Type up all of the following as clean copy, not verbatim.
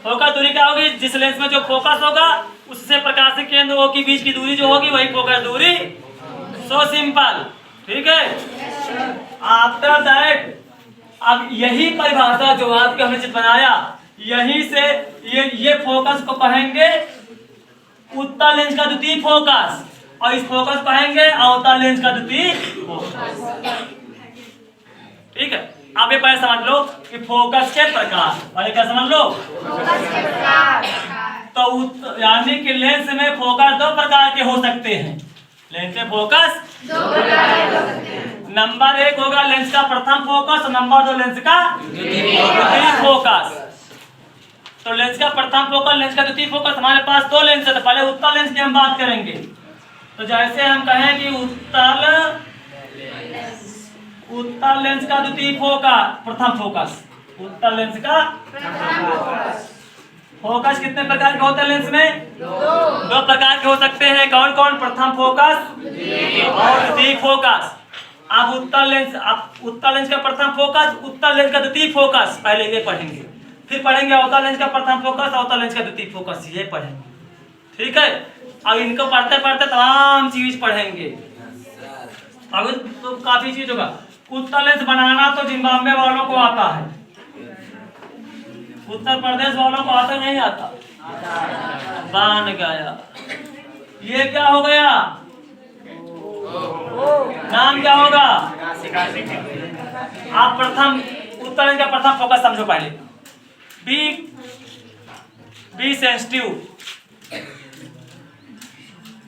Focus दूरी क्या होगी? जिस लेंस में जो फोकस होगा उससे प्रकाश के केंद्र O के बीच की दूरी जो होगी वही फोकस दूरी। सो सिंपल, ठीक है। आफ्टर दैट अब यही परिभाषा जो आपके हमने चित्र बनाया, यहीं से ये फोकस को कहेंगे उत्तल लेंस का द्वितीय फोकस, और इस फोकस को कहेंगे अवतल लेंस का द्वितीय फोकस। ठीक है। अब ये पहले समझ लो कि फोकस के प्रकार, पहले क्या समझ लो? फोकस के प्रकार। तो यानी कि लेंस में फोकस दो प्रकार के हो सकते हैं। लेंस में फोकस दो प्रकार के हो सकते हैं। नंबर 1 होगा लेंस का प्रथम फोकस, और नंबर 2 लेंस का द्वितीय फोकस। तो लेंस का प्रथम फोकस, लेंस का द्वितीय फोकस, हमारे पास 2 लेंस है। तो पहले उत्तल लेंस की हम बात करेंगे। तो जैसे हम कहें कि उत्तल लेंस का द्वितीय फोकस, प्रथम फोकस, उत्तल लेंस का फोकस कितने प्रकार के होते हैं लेंस में? 2 प्रकार के हो सकते हैं। कौन कौन? प्रथम फोकस और द्वितीय फोकस। अब उत्तल लेंस का प्रथम फोकस, उत्तल लेंस का द्वितीय फोकस पहले ये पढ़ेंगे, फिर पढ़ेंगे अवतल लेंस का प्रथम फोकस, अवतल लेंस का द्वितीय फोकस, ये पढ़ेंगे। ठीक है। अब इनको पढ़ते पढ़ते तमाम चीज पढ़ेंगे। अब तो काफी चीज होगा। उत्तल लेंस बनाना तो जिम्बाब्वे वालों को आता है, उत्तर प्रदेश वालों को आता नहीं आता? बन गया। ये क्या हो गया? नाम क्या होगा? आप प्रथम उत्तल लेंस का प्रथम फोकस समझो पहले। बी सेंसिटिव,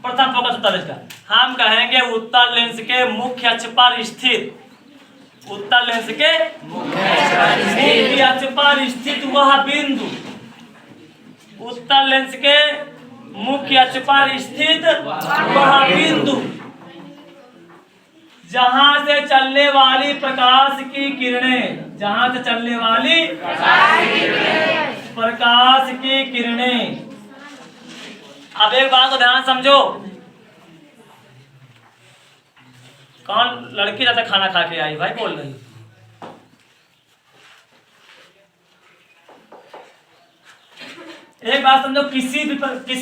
प्रथम फोकस उत्तल लेंस का। हम कहेंगे उत्तल लेंस के मुख्य अक्ष पर स्थित, उत्तल लेंस के मुख्य अक्ष पर स्थित वह बिंदु, उत्तल लेंस के मुख्य अक्ष पर स्थित वह बिंदु जहां से चलने वाली प्रकाश की किरणें, जहां से चलने वाली प्रकाश की किरणें। अब एक बात को ध्यान समझो, कौन लड़की ज्यादा खाना खा के आई? भाई बोल रही। एक बात समझो, किसी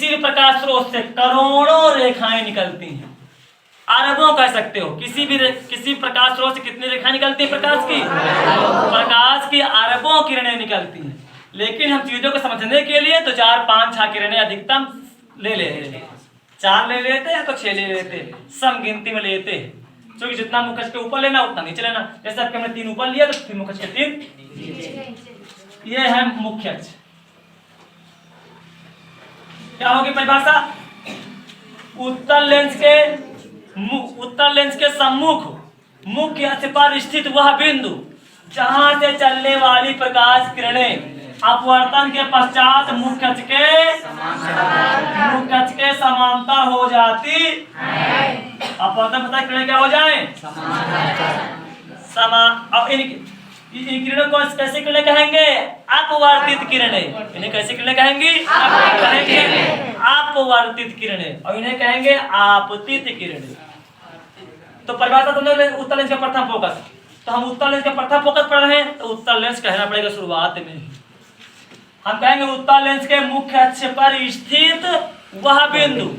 भी प्रकाश स्रोत से करोड़ों रेखाएं निकलती हैं, अरबों कह सकते हो। किसी प्रकाश स्रोत से कितनी रेखाएं निकलती है? प्रकाश की अरबों किरणें निकलती हैं। लेकिन हम चीजों को समझने के लिए तो 4, 5, 6 किरणें अधिकतम ले लेते हैं, 4 ले लेते हैं तो 6 ले लेते हैं, सम गिनती में लेते हैं। क्योंकि जितना मुखच के ऊपर लेना उतना नीचे लेना। जैसे आपके हमने 3 ऊपर लिया तो फिर मुखच के 3। ये है मुख्य अक्ष। क्या होगी परिभाषा? उत्तल लेंस के सम्मुख मुख्य अक्ष पर स्थित वह बिंदु जहां से चलने वाली प्रकाश किरणें अपवर्तन के पश्चात मुख्य अक्ष के समांतर हो जाती। अपवर्तन पता किरणें क्या हो जाए? अब इन किरणों को कैसे किरणें कहेंगे? अपवर्तित किरणें। इन्हें कैसे किरणें कहेंगे? अपवर्तित किरणें। और इन्हें कहेंगे आपतित किरणें। तो परिभाषा तुमने उत्तल लेंस का प्रथम फोकस, तो हम उत्तल लेंस का प्रथम फोकस पढ़ रहे हैं तो उत्तल लेंस कहना पड़ेगा शुरुआत में। हम कहेंगे उत्तल लेंस के मुख्य अक्ष पर स्थित वह बिंदु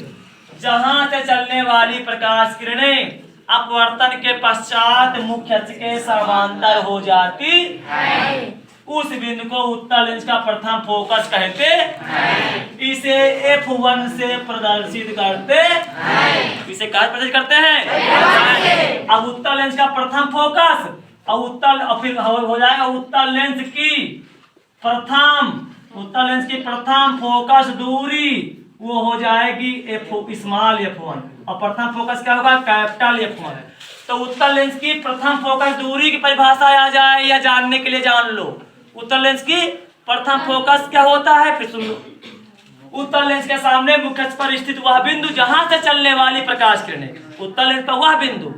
जहां से चलने वाली प्रकाश किरणें अपवर्तन के पश्चात मुख्य अक्ष के समांतर हो जाती है, उस बिंदु को उत्तल लेंस का प्रथम फोकस कहते हैं। इसे F1 से प्रदर्शित करते हैं। इसे क्या प्रदर्शित करते हैं? अब उत्तल लेंस का प्रथम फोकस और फिर हो जाएगा उत्तल लेंस की प्रथम फोकस दूरी, वो हो जाएगी स्मॉल f1, और प्रथम फोकस क्या होगा? Capital F1। तो उत्तल लेंस की प्रथम फोकस दूरी की परिभाषा आ जाए या जानने के लिए जान लो। उत्तल लेंस की प्रथम फोकस क्या होता है? फिर सुन लो। उत्तल लेंस के सामने मुख्य अक्ष पर स्थित वह बिंदु जहां से चलने वाली प्रकाश किरणें, उत्तल लेंस का वह बिंदु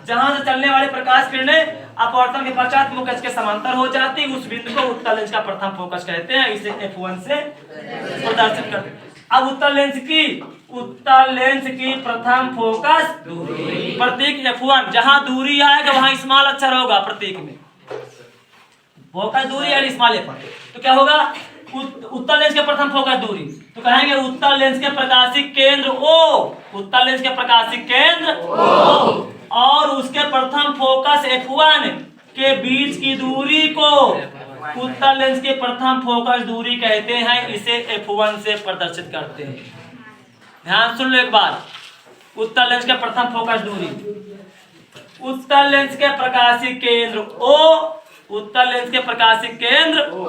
जहां से चलने वाली प्रकाश किरणें अपवर्तन के पश्चात मुख्य अक्ष के समांतर हो जाती, उस बिंदु को उत्तल लेंस का प्रथम फोकस कहते हैं। इसे F1 से प्रदर्शित करते हैं। अब उत्तल लेंस की प्रथम फोकस प्रतीक F1, जहां दूरी आएगा वहां स्मॉल अक्षर होगा प्रतीक में, फोकस दूरी यानी स्मॉल F1। तो क्या होगा? उत्तल लेंस के प्रथम फोकस दूरी, तो कहेंगे उत्तल लेंस के प्रकाशिक केंद्र O, उत्तल लेंस के प्रकाशिक केंद्र O और उसके प्रथम फोकस F1 के बीच की दूरी को उत्तल लेंस के प्रथम फोकस दूरी कहते हैं। इसे F1 से प्रदर्शित करते हैं। ध्यान सुन लो एक बार, उत्तल लेंस के प्रथम फोकस दूरी, उत्तल लेंस के प्रकाशिक केंद्र O, उत्तल लेंस के प्रकाशिक केंद्र O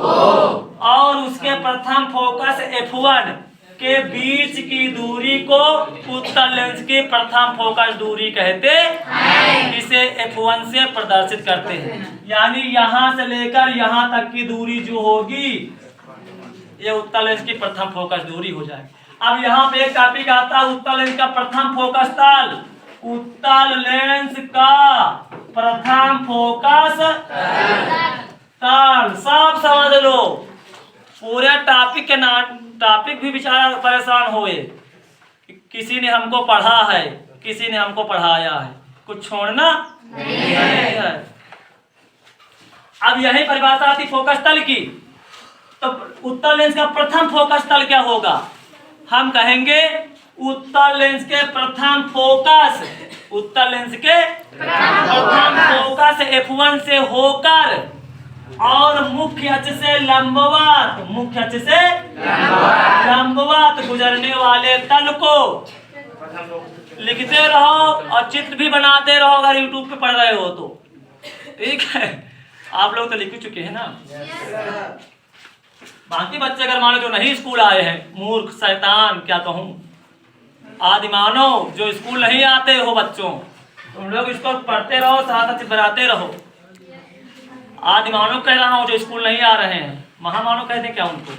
और उसके प्रथम फोकस F1 के बीच की दूरी को उत्तल लेंस की प्रथम फोकस दूरी कहते हैं। इसे F1 से प्रदर्शित करते हैं। यानी यहां से लेकर यहां तक की दूरी जो होगी ये उत्तल लेंस की प्रथम फोकस दूरी हो जाएगी। अब यहाँ पे एक टॉपिक आता है उत्तल लेंस का प्रथम फोकस तल, उत्तल लेंस का प्रथम फोकस तल। सब समझ लो, पूरे टॉपिक के नाम, टॉपिक भी बेचारा परेशान होए, किसी ने हमको पढ़ा है, किसी ने हमको पढ़ाया है, कुछ छोड़ना नहीं है। अब यही परिभाषा आती फोकस तल की, तो उत्तल लेंस का प्रथम फोकस तल क्या होगा? हम कहेंगे उत्तल लेंस के प्रथम फोकस, उत्तल लेंस के प्रथम फोकस F1 से होकर और मुख्य अक्ष से लंबवत, मुख्य अक्ष से लंबवत गुजरने वाले तल को लिखते रहो और चित्र भी बनाते रहो अगर यूट्यूब पे पढ़ रहे हो तो। ठीक है, आप लोग तो लिख चुके हैं ना। बाकी बच्चे अगर मान लो जो नहीं स्कूल आए हैं, मूर्ख शैतान क्या कहूँ, आदि मानव जो स्कूल नहीं आते हो बच्चों, तुम लोग इसको पढ़ते रहो, साथ साथ बनाते रहो। आदि मानव कह रहा हूँ जो स्कूल नहीं आ रहे हैं, महामानव कहते क्या उनको?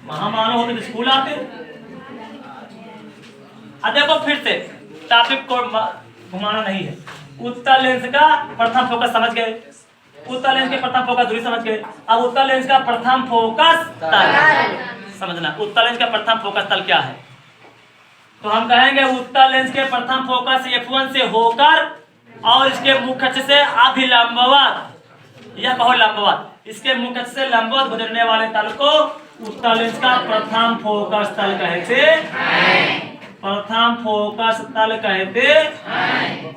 महामानव होते तो स्कूल आते। देखो फिर से टॉपिक को घुमाना नहीं है। उत्तल लेंस का प्रथम फोकस समझ गए, उत्तल लेंस के प्रथम फोकस दूरी समझ गए। अब उत्तल लेंस का प्रथम फोकस तल समझना। उत्तल लेंस का प्रथम फोकस तल क्या है? तो हम कहेंगे उत्तल लेंस के प्रथम फोकस F1 से होकर और इसके मुख्य अक्ष से अभिलंबवत, या कहो लंबवत, इसके मुख्य अक्ष से लंबवत गुजरने वाले तल को उत्तल लेंस का प्रथम फोकस तल कहते हैं। प्रथम फोकस तल कहते हैं।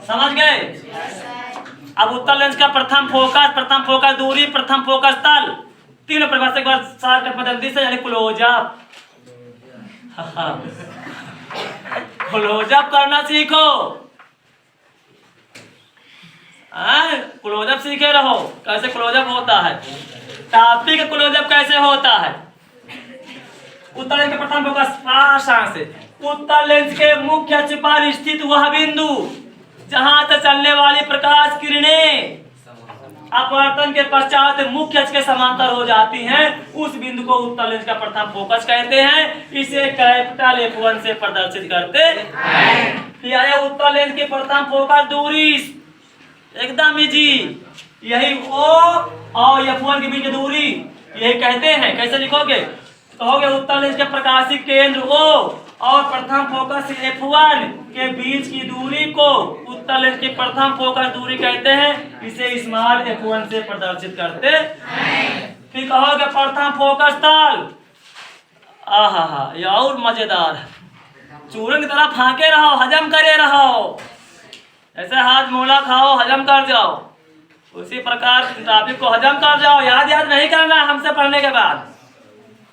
समझ गए? अब उत्तल लेंस का प्रथम फोकस दूरी, प्रथम फोकस तल, तीनों परिभाषा एक बार शॉर्टकट में जल्दी से, यानी क्लोजअप। क्लोजअप करना सीखो, क्लोजअप सीखे रहो। कैसे क्लोजअप होता है, टॉपिक क्लोजअप कैसे होता है। उत्तल लेंस के प्रथम फोकस आसान से, उत्तल लेंस के मुख्य अक्ष पर स्थित वह बिंदु जहां से चलने वाली प्रकाश किरणें अपवर्तन के पश्चात मुख्य अक्ष के समांतर हो जाती हैं, उस बिंदु को उत्तल लेंस का प्रथम फोकस कहते हैं। इसे कैपिटल F1 से प्रदर्शित करते हैं। यह उत्तल लेंस की प्रथम फोकस दूरी एकदम इजी, यही O और F1 के बीच की दूरी यही कहते हैं। कैसे लिखोगे? कहोगे उत्तल लेंस के प्रकाशिक केंद्र O और प्रथम फोकस F1 के बीच की दूरी को उत्तल लेंस की प्रथम फोकस दूरी कहते हैं। इसे स्मॉल F1 से प्रदर्शित करते हैं। फिर कहोगे प्रथम फोकस तल, आहा ये और मजेदार है, चूरन की तरह फांके रहो, हजम करे रहो, ऐसे हाथ मोला खाओ हजम कर जाओ, उसी प्रकार टॉपिक को हजम कर जाओ। याद नहीं करना हमसे पढ़ने के बाद,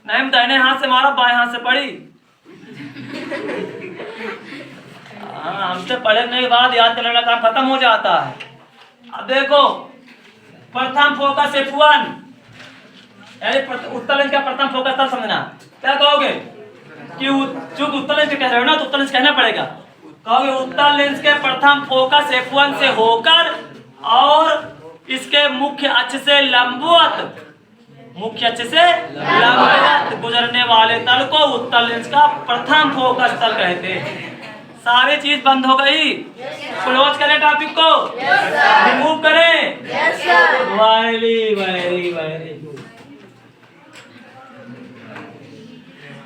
नहीं दाहिने हाथ से मारो, बाएं हाथ से पढ़ी। हमसे पढ़ने के बाद याद करने का काम खत्म हो जाता है। अब देखो प्रथम फोकस F1, उत्तल लेंस का प्रथम फोकस तल समझना। क्या कहोगे कि जो उत्तल लेंस कह रहे हो ना, तो उत्तल लेंस कहना पड़ेगा। कहोगे उत्तल लेंस के प्रथम फोकस F1 से होकर और इसके मुख्य अक्ष से लंबवत, मुख्य अक्ष से लंबवत गुजरने वाले तल को उत्तल लेंस का प्रथम फोकस तल कहते हैं। सारी चीज बंद हो गई, क्लोज करें टॉपिक को, रिमूव करें। Very good.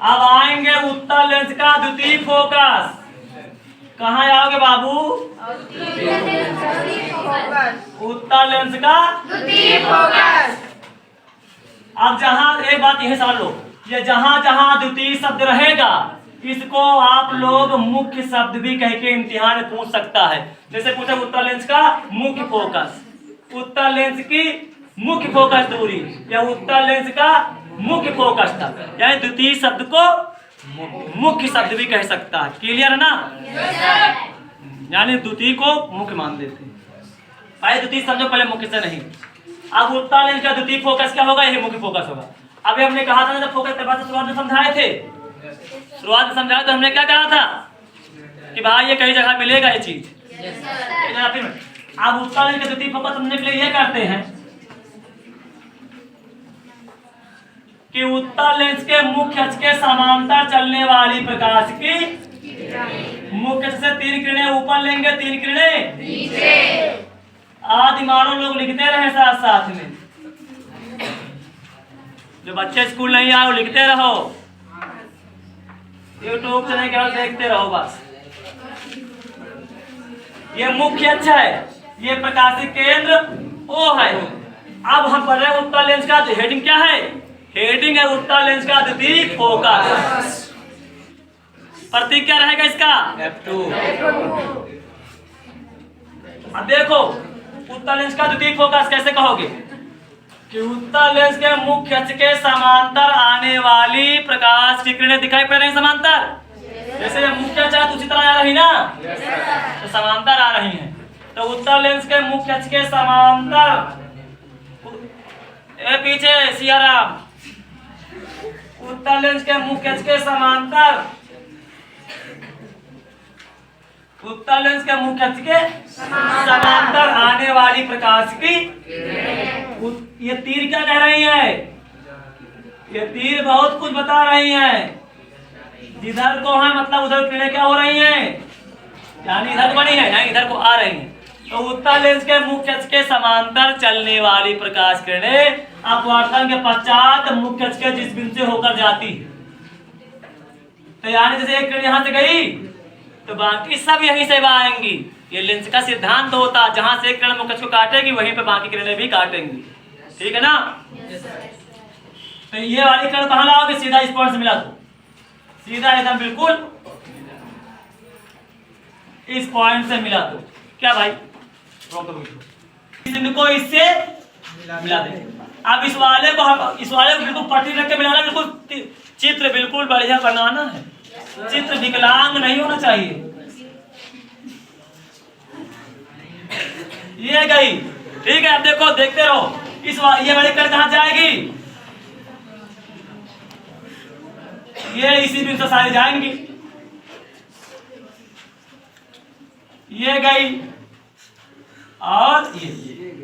अब आएंगे उत्तल लेंस का द्वितीय फोकस। कहाँ आओगे बाबू? उत्तल लेंस का द्वितीय फोकस। अब जहां एक बात यही समझ लो, ये जहां जहां द्वितीय शब्द रहेगा इसको आप लोग मुख्य शब्द भी कह के इम्तिहान में पूछ सकता है। जैसे पूछा उत्तर लेंस का मुख्य फोकस, उत्तर लेंस की मुख्य फोकस दूरी, या उत्तर लेंस का मुख्य फोकस था, यानी द्वितीय शब्द को मुख्य शब्द भी कह सकता है। क्लियर है ना? यानी द्वितीय को मुख्य मान लेते हैं। पहले द्वितीय समझो, पहले मुख्य से नहीं। अब उत्तर लेंस का द्वितीय फोकस क्या होगा? यही मुख्य फोकस होगा। अभी हमने कहा था ना, जब फोकस के बाद शुरुआत में समझाए थे, शुरुआत में समझाया तो हमने क्या कहा था कि भाई ये कई जगह मिलेगा ये चीज। अब उत्तर लेंस का द्वितीय फोकस समझने के लिए ये करते हैं कि उत्तर लेंस के मुख्य अक्ष के समांतर चलने वाली प्रकाश की मुख्य अक्ष से 3 किरणें ऊपर लेंगे, 3 किरणें नीचे। आदि मानो लोग लिखते रहे साथ साथ में, जो बच्चे स्कूल नहीं आए वो लिखते रहो, यूट्यूब चैनल केवल देखते रहो बस। ये मुख्य अक्ष है, ये प्रकाशीय केंद्र O है। अब हम पढ़ रहे हैं उत्तर लेंस का हेडिंग क्या है? हेडिंग है उत्तर लेंस का द्वितीय फोकस। प्रतीक क्या रहेगा इसका? F2। अब देखो उत्तर लेंस का द्वितीय फोकस कैसे कहोगे कि उत्तर लेंस के मुख्य अक्ष के समांतर आने वाली प्रकाश की किरणें दिखाई पड़ रही समांतर, जैसे मुख्य अक्ष उसी तरह आ रही ना, तो समांतर आ रही हैं। तो उत्तर लेंस के मुख्य अक्ष के समांतर, पीछे सियाराम, उत्तर लेंस के मुख्य अक्ष के समांतर, उत्तर लेंस के मुख्य अक्ष के समांतर आने वाली प्रकाश की, ये तीर क्या कह रही है? ये तीर बहुत कुछ बता रही है। जिधर को है मतलब उधर किरणें क्या हो रही हैं, यानी इधर को नहीं है, यानी इधर को आ रही हैं। तो उत्तर लेंस के मुख्य अक्ष के समांतर चलने वाली प्रकाश किरणें अपवर्तन के पश्चात मुख्य अक्ष के जिस बिंदु से होकर जाती है, तो यानी जैसे एक किरण यहाँ से गई तो बाकी सब यहीं से आएंगी। ये लेंस का सिद्धांत होता है, जहां से एक किरण मुख्य अक्ष को काटेगी वहीं पे बाकी किरणें भी काटेंगी। ठीक है ना? तो ये वाली किरण कहाँ लाओगे? सीधा इस पॉइंट से मिला दो, सीधा एकदम बिल्कुल इस पॉइंट से मिला दो। क्या भाई? इनको इससे मिला दे। अब इस वाले को बिल्कुल पट्टी रख के मिलाना, बिल्कुल चित्र बिल्कुल बढ़िया बनाना है, चित्र विकलांग नहीं होना चाहिए। ये गई, ठीक है। अब देखो, देखते रहो, ये वाली किरण कहां जाएगी? ये इसी बिंदु से सारी जाएंगी। ये गई और ये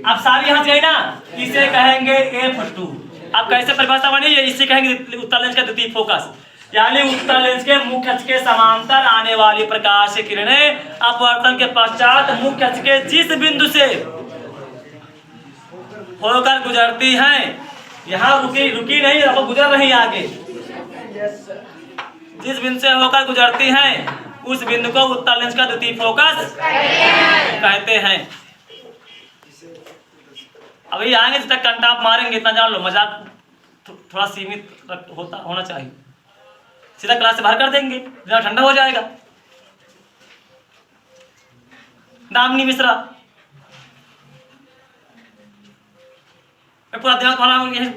अब सारी यहां गई ना, इसे कहेंगे F2। अब कैसे परिभाषा बनी है? इसे कहेंगे उत्तर लेंस का द्वितीय फोकस, यानी उत्तर लेंस के मुख्य अक्ष के समांतर आने वाली प्रकाश किरणें अपवर्तन के पश्चात मुख्य अक्ष के जिस बिंदु से होकर गुजरती हैं, यहाँ रुकी नहीं, अब गुजर रही आगे, जिस बिंदु से होकर गुजरती हैं उस बिंदु को उत्तर लेंस का द्वितीय फोकस कहते हैं। अभी आएंगे जब तक कंटाप मारेंगे, इतना जान लो, मजाक थोड़ा सीमित होना चाहिए। सीधा क्लास से बाहर कर देंगे, जरा ठंडा हो जाएगा। दामिनी मिश्रा, पूरा दिमाग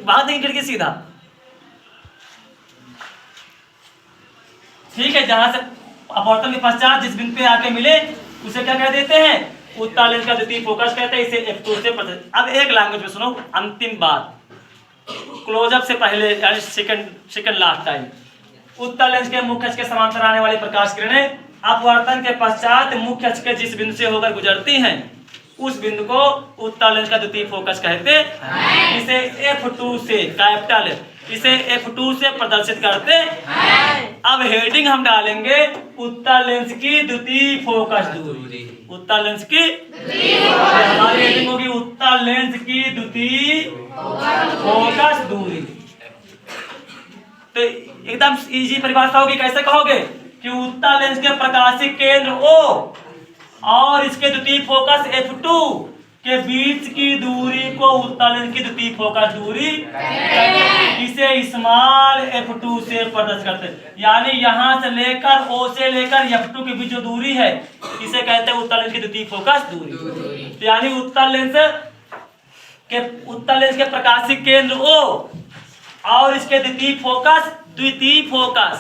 बाहर देंगे खिड़की सीधा। ठीक है, जहां से अपवर्तन के पश्चात जिस बिंदु पे आके मिले उसे क्या कह देते हैं? उत्तर लेंस का द्वितीय फोकस कहते हैं। इसे F2 से अब एक लैंग्वेज में सुनो, अंतिम बात, क्लोजअप से पहले, यानी सेकंड लास्ट टाइम। उत्तर लेंस के मुख्य अक्ष के समांतर आने वाली प्रकाश किरणें अपवर्तन के पश्चात मुख्य अक्ष के जिस बिंदु से होकर गुजरती हैं उस बिंदु को उत्तर लेंस का द्वितीय फोकस कहते हैं। इसे F2 से, कैपिटल इसे F2 से प्रदर्शित करते हैं। अब हेडिंग हम डालेंगे उत्तर लेंस की द्वितीय फोकस दूरी। उत्तर लेंस की हमारी हेडिंग होगी उत्तर लेंस की द्वितीय फोकस दूरी। तो एकदम इजी परिभाषा होगी। कैसे कहोगे कि उत्तर लेंस के प्रकाशिक केंद्र O और इसके द्वितीय फोकस F2 के बीच की दूरी को उत्तल लेंस की द्वितीय फोकस दूरी कहते हैं। इसे स्मॉल f2 से प्रदर्शित करते हैं। यानी यहां से लेकर O से लेकर f2 के बीच जो दूरी है इसे कहते हैं उत्तल लेंस की द्वितीय फोकस दूरी। तो यानी उत्तल लेंस के प्रकाशीय केंद्र O और इसके द्वितीय फोकस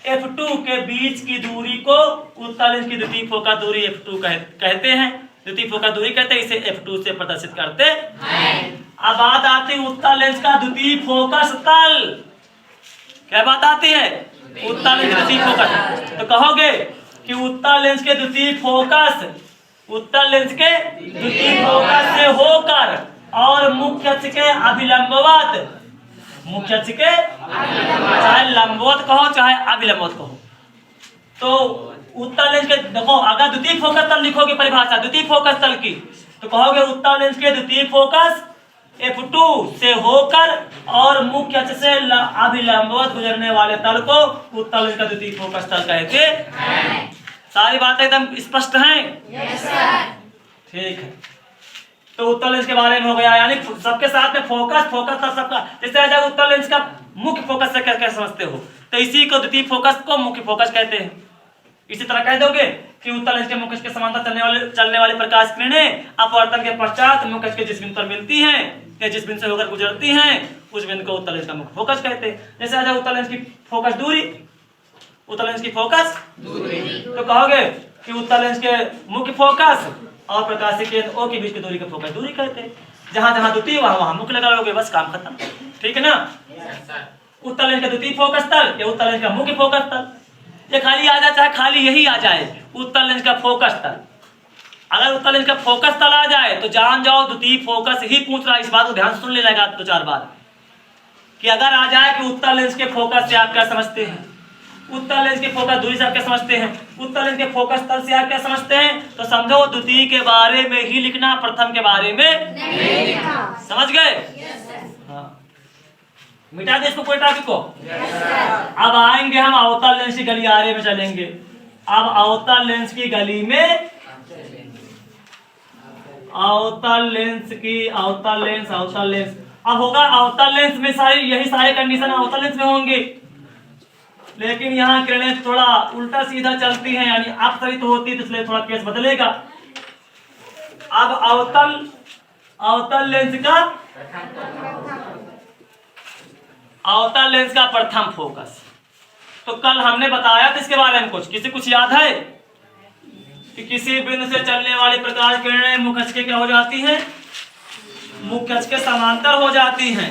f2 के बीच की दूरी को उत्तल लेंस की द्वितीय फोकस दूरी f2 कहते हैं। द्वितीय फोकस दूरी कहते हैं, इसे f2 से प्रदर्शित करते हैं। अब बात आती है उत्तल लेंस का द्वितीय फोकस तल। क्या बात आती है? उत्तल लेंस द्वितीय फोकस। तो कहोगे कि उत्तल लेंस के द्वितीय फोकस से होकर और मुख्य अक्ष के अभिलंबवत, मुख्य अक्ष के चाहे लंबवत कहो चाहे अभिलंबवत कहो, तो उत्तल लेंस के देखो, अगर द्वितीय फोकस तल लिखोगे परिभाषा द्वितीय फोकस तल की, तो कहोगे उत्तल लेंस के द्वितीय फोकस f2 से होकर और मुख्य अक्ष से अभिलंबवत गुजरने वाले तल को उत्तल लेंस का द्वितीय फोकस तल कहते हैं। सारी बातें एकदम स्पष्ट हैं? Yes sir. ठीक है, तो उत्तल लेंस के बारे में हो गया। यानी सबके साथ में फोकस तल सबका, जैसे जब उत्तल लेंस का मुख्य फोकस से क्या समझते हो, तो इसी को द्वितीय फोकस को मुख्य फोकस कहते हैं। इसी तरह कह दोगे कि उत्तल लेंस के मुख्य के समांतर चलने वाली प्रकाश किरणें अपवर्तन के पश्चात मुख्य के जिस बिंदु पर मिलती हैं या जिस बिंदु से होकर गुजरती हैं उस बिंदु को उत्तल लेंस का मुख्य फोकस कहते हैं। जैसे आ जाए उत्तल लेंस की फोकस दूरी, तो कहोगे कि उत्तल लेंस के मुख्य फोकस और प्रकाशीय केंद्र O के बीच की दूरी को फोकस दूरी कहते हैं। जहां जहां द्वितीय वहां मुख्य लगाओगे, बस काम खत्म। ठीक है ना? उत्तल लेंस का द्वितीय फोकस तल या उत्तल लेंस का मुख्य फोकस तल, ये खाली आ जाए चाहे खाली यही आ जाए उत्तल लेंस का फोकस तल। अगर उत्तल लेंस का फोकस तल आ जाए तो जान जाओ द्वितीय फोकस ही पूछ रहा है। इस बात को ध्यान सुन लेगा 2-4 बार कि अगर आ जाए कि उत्तल लेंस के फोकस से आप क्या समझते हैं, उत्तल लेंस के फोकस दूरी से आप क्या समझते हैं, उत्तल लेंस के फोकस तल से आप क्या समझते हैं, तो समझो द्वितीय के बारे में ही लिखना, प्रथम के बारे में नहीं लिखना। समझ गए? हाँ, मिटा दे इसको पूरे टॉपिक को। अब आएंगे हम अवतल लेंस की गलियारे में चलेंगे। अब अवतल लेंस की गली में अवतल लेंस अब होगा। अवतल लेंस में यही सारे कंडीशन अवतल लेंस में होंगे, लेकिन यहाँ किरणें थोड़ा उल्टा सीधा चलती हैं, यानी अपसरित होती है, तो इसलिए थोड़ा केस बदलेगा। अब अवतल लेंस का प्रथम फोकस, तो कल हमने बताया था इसके बारे में कुछ याद है कि किसी बिंदु से चलने वाली प्रकाश किरणें मुख्य अक्ष के क्या हो जाती हैं, मुख्य अक्ष के समांतर हो जाती हैं।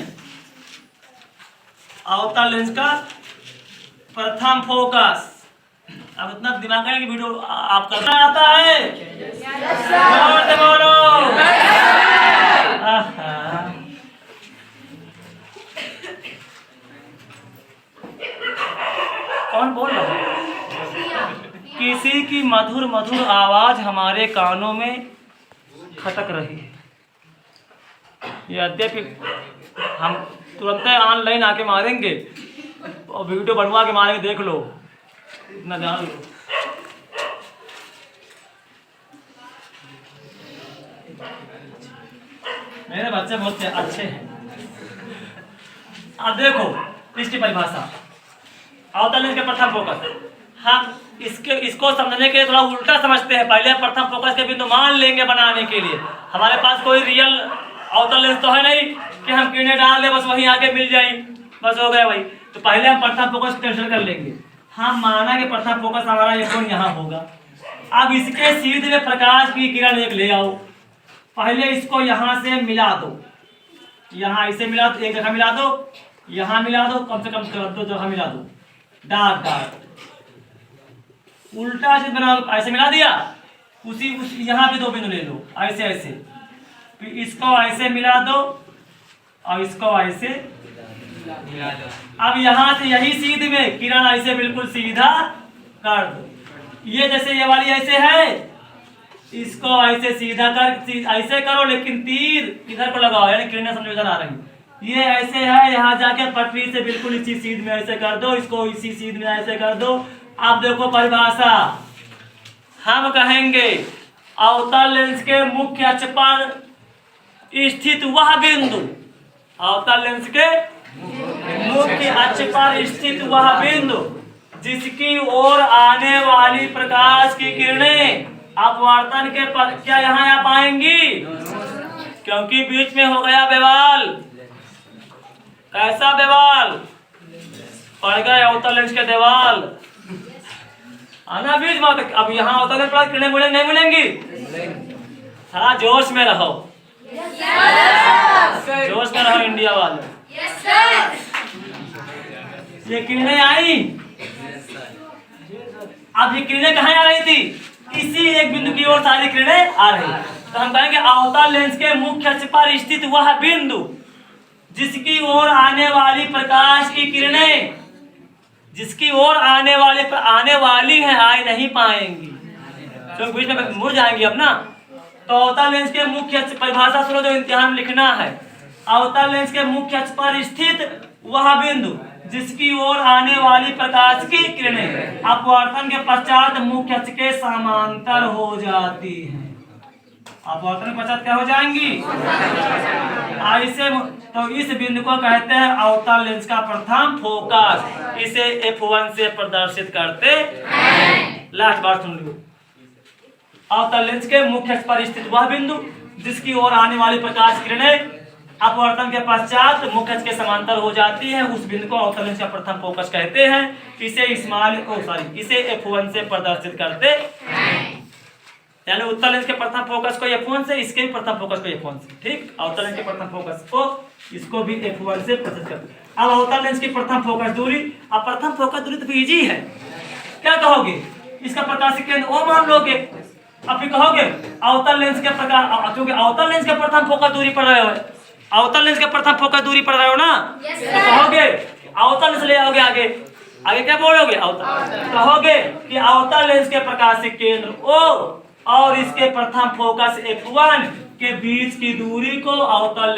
अवतल लेंस का प्रथम फोकस। अब इतना दिमाग है कि वीडियो आप करना आता है? जोर से बोलो। कौन बोल रहा है? किसी की मधुर मधुर आवाज हमारे कानों में खटक रही है। यद्यपि हम तुरंत ऑनलाइन आके मारेंगे और वीडियो बनवा के मारेंगे, देख लो, इतना ध्यान लो। मेरे बच्चे बहुत अच्छे हैं। अब देखो इसकी परिभाषा, अवतल लेंस के प्रथम फोकस। हम इसको समझने के लिए थोड़ा उल्टा समझते हैं। पहले प्रथम फोकस के बिंदु मान लेंगे बनाने के लिए। हमारे पास कोई रियल अवतल लेंस तो है नहीं कि हम किरणें डाल दे बस वहीं आके मिल जाए, बस हो गया भाई। तो पहले हम प्रथम फोकस कैंसिल कर लेंगे। हम माना कि प्रथम फोकस हमारा यहाँ होगा। अब इसके सीधे में प्रकाश की किरण एक ले आओ। पहले इसको यहाँ से मिला दो, यहाँ इसे मिला दो, एक जगह मिला दो, यहाँ मिला दो, कम से कम 2 जगह मिला दो। डार्क उल्टा से बनाओ, ऐसे मिला दिया। उसी यहाँ पे 2 बिंदु ले लो, ऐसे फिर इसको ऐसे मिला दो और इसको ऐसे मिला दो। अब यहाँ से यही सीध में किरण ऐसे बिल्कुल सीधा कर दो। ये जैसे ये वाली ऐसे है, इसको ऐसे सीधा ऐसे करो, लेकिन तीर इधर को लगाओ, यानी किरणें समझ इधर आ रही। ये ऐसे है, यहाँ जाके पटरी से बिल्कुल इसी सीध में ऐसे कर दो, इसको इसी सीध में ऐसे कर दो। अब देखो परिभाषा, हम कहेंगे अवतल लेंस के मुख्य अक्ष पर स्थित वह बिंदु, अवतल लेंस के मुख्य अक्ष पर स्थित वह बिंदु जिसकी ओर आने वाली प्रकाश की किरणें अपवर्तन के क्या यहाँ आ पाएंगी, क्योंकि बीच में हो गया बेवाल। कैसा बेवाल? पड़ गए अवतल लेंस के देवाल आना बीच में। अब यहाँ अवतल लेंस पर किरणें नहीं मिलेंगी। थोड़ा जोश में रहो, जोश में रहो इंडिया वाले। ये किरणें आई, अब ये किरणें कहाँ आ रही थी? इसी एक बिंदु की ओर सारी किरणें आ रही। तो हम कहेंगे अवतल लेंस के मुख्य अक्ष पर स्थित वह बिंदु जिसकी ओर आने वाली प्रकाश की किरणें, जिसकी ओर आने वाली है, आ नहीं पाएंगी तो बीच में मुड़ जाएंगी अब ना। तो अवतल लेंस के मुख्य अक्ष, परिभाषा सुनो जो इम्तिहान में लिखना है। अवतल लेंस के मुख्य अक्ष पर स्थित वह बिंदु जिसकी ओर आने वाली प्रकाश की किरणें अपवर्तन के पश्चात मुख्य अक्ष के समांतर हो जाती हैं। अपवर्तन के पश्चात क्या हो जाएंगी? ऐसे तो इस बिंदु को कहते हैं अवतल लेंस का प्रथम फोकस। इसे F1 से प्रदर्शित करते हैं। लास्ट बार सुन लो। अवतल लेंस के मुख्य अक्ष पर स्थित वह बिंदु जिसकी ओर आने वाली प्रकाश किरणें अपवर्तन के पश्चात मुख्य अक्ष के समांतर हो जाती है, उस बिंदु को अवतल लेंस का प्रथम फोकस कहते हैं। इसे इसे F1 से प्रदर्शित करते हैं। यानी उत्तल लेंस के प्रथम फोकस को F1 से, इसके भी प्रथम फोकस को F1 से। ठीक, अवतल लेंस के प्रथम फोकस को इसको भी F1 से प्रदर्शित करते हैं। अब अवतल लेंस की प्रथम फोकस दूरी। अब प्रथम फोकस दूरी तो इजी है, क्या कहोगे? इसका प्रकाशिक केंद्र O मान लोगे। अब फिर कहोगे अवतल लेंस के प्रकार, क्योंकि अवतल लेंस के प्रथम फोकस दूरी पर रहे हो, अवतल लेंस के प्रथम फोकस दूरी पर रहे हो ना, तो कहोगे अवतल लेंस ले आओगे। आगे क्या बोलोगे? अवतल। कहोगे कि अवतल लेंस के प्रकाशिक केंद्र O और इसके प्रथम फोकस F1 के बीच की दूरी को अवतल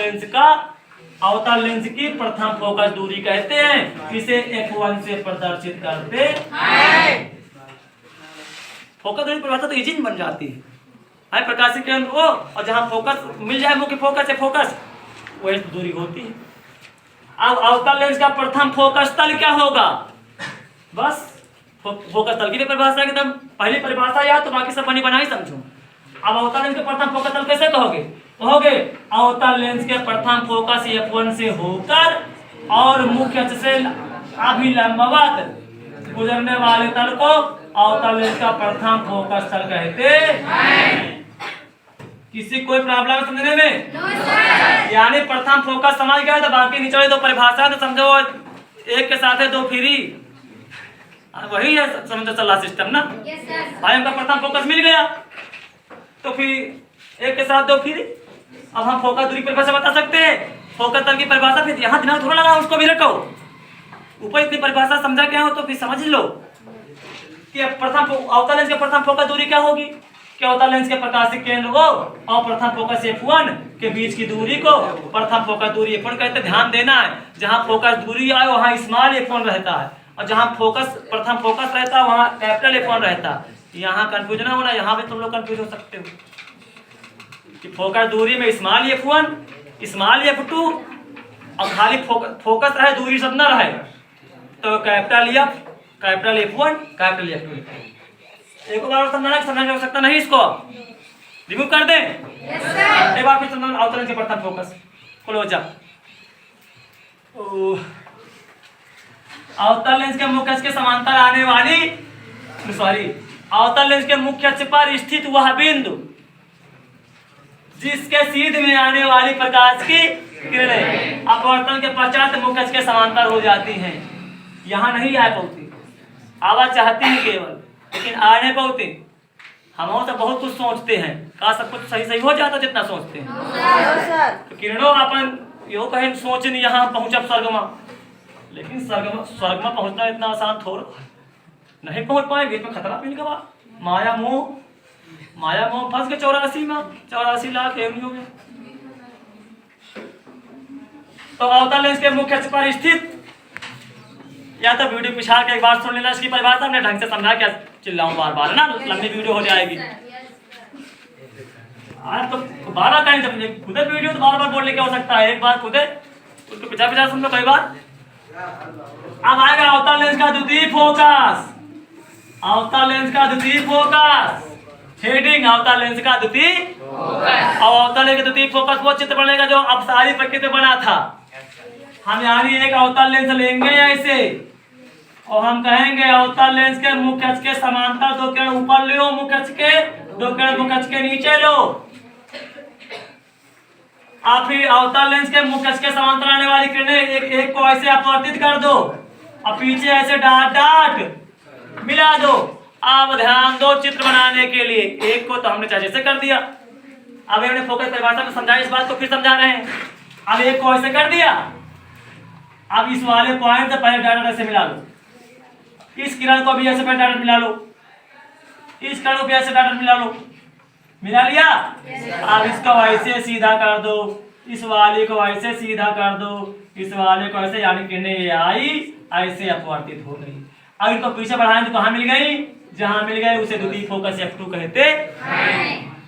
लेंस की प्रथम फोकस दूरी कहते हैं। इसे F1 से प्रदर्शित करते हैं। फोकस दूरी परिभाषा तो इजी बन जाती है। प्रकाशिक केंद्र O और जहां फोकस मिल जाए मुख्य फोकस से फोकस, वही दूरी होती है। अब अवतल लेंस का प्रथम फोकस तल क्या होगा? बस फोकस तल की परिभाषा एकदम पहली परिभाषा याद, तो बाकी सब बनी बनाई समझो। अब अवतल लेंस के प्रथम फोकस तल कैसे कहोगे? अवतल लेंस के प्रथम फोकस F1 से होकर और मुख्य अक्ष से अभिलंबवत गुजरने वाले तल को अवतल लेंस का प्रथम फोकस तल कहते हैं। किसी कोई प्रॉब्लम समझने में? यानी प्रथम फोकस समझ गए तो बाकी निचले दो परिभाषा तो समझो एक के साथ है दो फ्री, वही है समझो चला सिस्टम ना। भाई हमका प्रथम फोकस मिल गया तो फिर एक के साथ दो फ्री। अब हम फोकस दूरी परिभाषा बता सकते हैं, फोकस तल की परिभाषा। फिर यहाँ दिमाग थोड़ा लगा, उसको भी रखो। ऊपर इतनी परिभाषा समझा क्या हो तो फिर समझ लो कि प्रथम अवतल लेंस के प्रथम फोकस दूरी क्या होगी। कि अवतल लेंस के प्रकाशिक केंद्र को और प्रथम फोकस F1 के बीच की दूरी को प्रथम फोकस दूरी F1 कहते। ध्यान देना है, जहां फोकस दूरी आए वहां स्मॉल F1 रहता है, और जहां फोकस प्रथम फोकस रहता है वहां कैपिटल F1 रहता है। यहाँ कंफ्यूजन ना होना, यहाँ भी तुम लोग कंफ्यूज हो सकते हो कि फोकस दूरी में स्मॉल F1, स्मॉल F2 और खाली फोकस रहे, दूरी सब न रहे तो capital F, capital F1, capital F2। एक बार समझना हो सकता नहीं, इसको रिमूव कर दें। एक बार फिर समझना अवतल लेंस के प्रथम फोकस क्लोज अप। अवतल लेंस के मुख्य अक्ष के समांतर आने वाली अवतल लेंस के मुख्य अक्ष पर स्थित वह बिंदु जिसके सीध में आने वाली प्रकाश की किरणें अपवर्तन के पश्चात मुख्य अक्ष के समांतर हो जाती हैं। यहाँ नहीं आ पाती, आवाज चाहती है केवल, लेकिन आने पाते। हम तो बहुत कुछ सोचते हैं, का सब कुछ सही हो जाता जितना सोचते हैं। तो किरणों अपन यो कहें सोचन यहाँ पहुँचब स्वर्ग में, लेकिन स्वर्ग में पहुँचना इतना आसान थोड़ा नहीं पहुँच पाएंगे। इसमें खतरा भी नहीं। माया मोह फंस गए 84 में, 84 लाख एवं हो गए। तो अवतल लेंस के मुख्य अक्ष पर स्थित, या तो वीडियो पिछाड़ के एक बार सुन लेना इसकी परिभाषा, हमने ढंग से समझा, क्या चिल्लाऊं बार बार ना, लंबी वीडियो हो जाएगी। आज तो बारह टाइम जब खुदे वीडियो तो बार बार बोलने क्या हो सकता है, एक बार खुदे उसको पिछा पिछा सुन लो कई बार। अब आएगा अवतल लेंस का द्वितीय फोकस, अवतल लेंस का द्वितीय फोकस, हेडिंग अवतल लेंस का द्वितीय फोकस। और अवतल लेंस का द्वितीय फोकस वो चित्र बनेगा जो अपसारी प्रकृति बना था। हम यानी एक अवतल लेंस लेंगे ऐसे और हम कहेंगे अवतल लेंस के मुख्य अक्ष के समांतर दो किरण ऊपर लो, मुख्य अक्ष के दो किरण मुख्य अक्ष के नीचे लो। आप फिर अवतल लेंस के मुख्य अक्ष के समांतर आने वाली किरणें एक को ऐसे अपवर्तित कर दो और पीछे ऐसे डाट डाट मिला दो। अब ध्यान दो चित्र बनाने के लिए, एक को तो हमने चाहे जैसे कर दिया, अब हमने फोकस परिभाषा में समझाया, इस बात को फिर समझा रहे हैं। अब एक को ऐसे कर दिया, अब इस वाले पॉइंट से पहले डाट ऐसे मिला लो, इस किरण को भी ऐसे पहले डाट मिला लो, इस किरण को भी ऐसे डाट मिला लो, मिला लिया। अब इसको ऐसे सीधा कर दो, इस वाले को ऐसे सीधा कर दो, इस वाले को ऐसे, यानी किरणें ये आई ऐसे अपवर्तित हो गई। अब इनको पीछे बढ़ाएं तो कहां मिल गई, जहां मिल गए उसे द्वितीय फोकस F2 कहते हैं।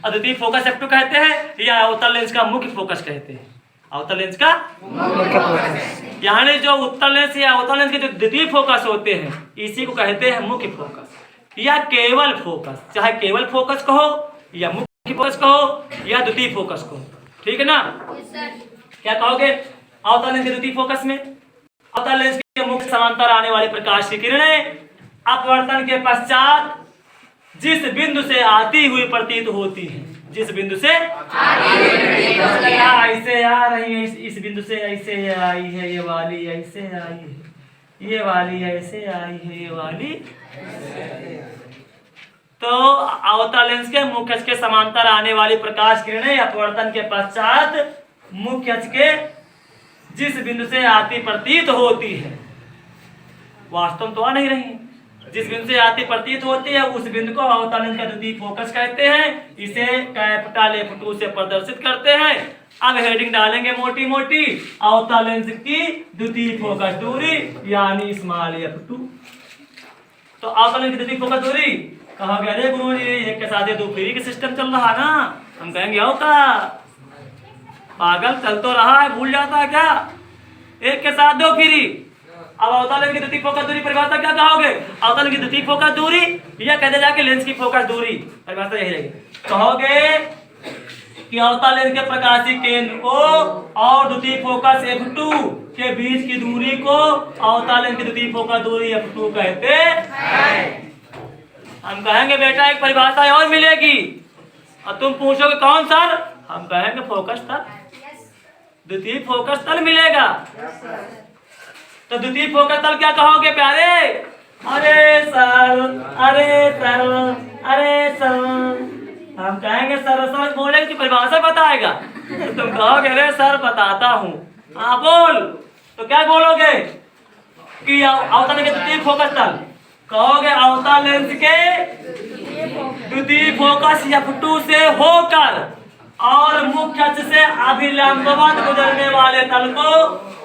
द्वितीय फोकस F2 कहते हैं या अवतल लेंस का मुख्य फोकस कहते हैं। अवतल लेंस का मुख्य फोकस, यानी जो उत्तल लेंस या अवतल लेंस के जो द्वितीय फोकस होते हैं इसी को कहते हैं मुख्य फोकस या केवल फोकस। चाहे केवल फोकस कहो या मुख्य फोकस कहो या द्वितीय फोकस कहो, ठीक है ना। क्या कहोगे अवतल लेंस के द्वितीय फोकस में, अवतल लेंस के मुख्य समांतर आने वाली प्रकाश की किरणें अपवर्तन के पश्चात जिस बिंदु से आती हुई प्रतीत होती है, जिस बिंदु से ऐसे आ रही है, इस बिंदु से ऐसे आई है, ये वाली ऐसे आई है, ये वाली ऐसे आई है, ये वाली। तो अवतल लेंस के मुख्य अक्ष के समांतर आने वाली प्रकाश किरणें अपवर्तन के पश्चात मुख्य अक्ष के जिस बिंदु से आती प्रतीत होती है, वास्तव में तो आ नहीं रही है, जिस बिंदु से आती प्रतीत होती है उस बिंदु को अवतल लेंस का द्वितीय फोकस कहते हैं। इसे कैपिटल F2 से प्रदर्शित करते हैं। अब हेडिंग डालेंगे मोटी मोटी, अवतल लेंस की द्वितीय फोकस दूरी यानी स्मॉल F2। तो अवतल लेंस की द्वितीय फोकस दूरी कहोगे अरे गुरुजी एक के साथ दो फ्री का सिस्टम चल रहा ना, हम कहेंगे आओ का पागल चल तो रहा है, भूल जाता है क्या, एक के साथ दो फ्री। अब अवतल लेंस की द्वितीय फोकस दूरी परिभाषा क्या कहोगे, अवतल की द्वितीय फोकस दूरी या कहते जाके लेंस की फोकस दूरी, परिभाषा यही रहेगी। कहोगे कि अवतल लेंस के प्रकाशीय केंद्र को और द्वितीय फोकस F2 के बीच की दूरी को अवतल लेंस की द्वितीय फोकस दूरी F2 कहते हैं। हम कहेंगे बेटा एक परिभाषा और मिलेगी और तुम पूछोगे कौन सर, हम कहेंगे फोकस तल, द्वितीय फोकस तल मिलेगा। तो द्वितीय फोकस तल क्या कहोगे प्यारे, अरे सर अरे सर अरे सर, हम कहेंगे सर सर बोलेंगे कि परिभाषा बताएगा, तो तुम कहोगे अरे सर बताता हूँ, हाँ बोल। तो क्या बोलोगे कि अवतल लेंस के द्वितीय फोकस तल, कहोगे अवतल लेंस के द्वितीय फोकस F2 से होकर और मुख्य अक्ष से अभिलंबवत गुजरने वाले तल को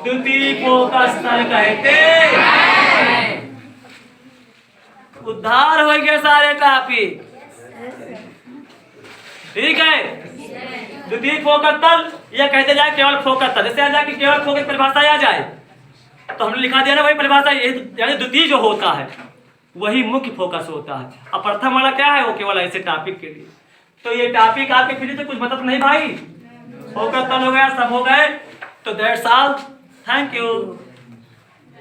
द्वितीय फोकस तल कहते हैं। उद्धार हो गए सारे टॉपिक, ठीक है। द्वितीय फोकस तल या कहते जाए केवल फोकस तल, जैसे आ जाए कि केवल फोकस परिभाषा आ जाए तो हमने लिखा दिया ना वही परिभाषा, यानी द्वितीय जो होता है वही मुख्य फोकस होता है। अब प्रथम वाला क्या है, वो केवल ऐसे टॉपिक के लिए। तो ये टॉपिक आपके फ्री तो कुछ मतलब नहीं भाई, फोकस तल हो गया, सब हो गए। तो दैट्स ऑल, थैंक यू।